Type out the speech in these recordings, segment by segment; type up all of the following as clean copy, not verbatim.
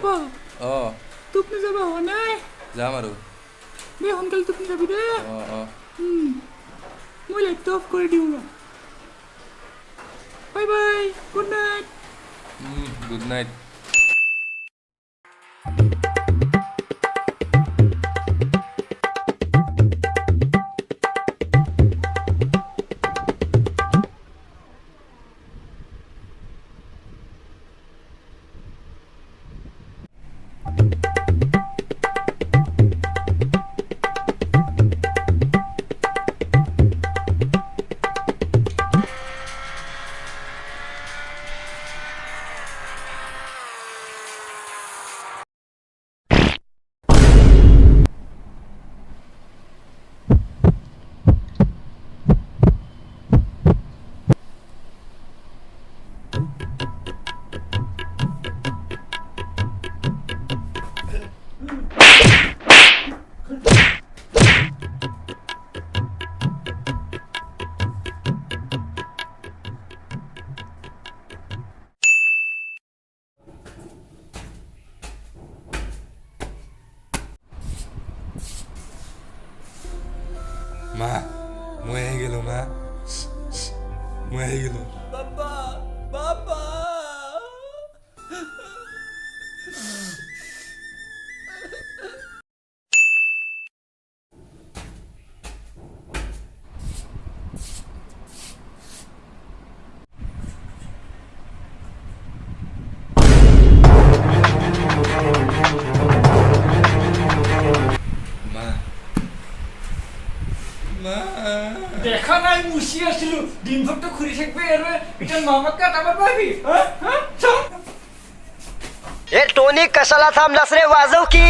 পাপা টোপনি যাব হোৱা নাই যাম আৰু দে সোনকালে টোপনি যাবি দে মই লাইটটো অফ কৰি দিওঁ bye bye good night good night মা মই আহি গেলো মা মই আহি গেলো বাবা বাবা দেখা নাই মুছি আছিলো দিনভরটা ঘুরে থাকবে আর এটা মামা কাটাবার পাবি ए टोनी कशाला थांबलास रे वाजव की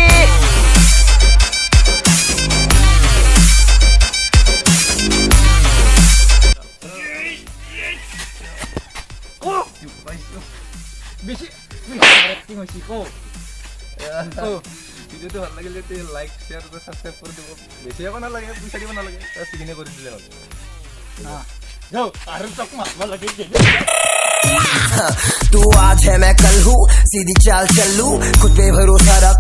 বেশি কি হইছি কো ভিডিওটো ভাল লাগিলে তে লাইক শেয়ার আৰু সাবস্ক্রাইব কৰি দিব বেছি একো নালাগে পইচা দিব নালাগে সিগনে কৰি দিলে হ'ল যাও আর তক মারবা লাগে तू आज है मैं कल हूँ सीधी चाल चलू खुद पे भरोसा रख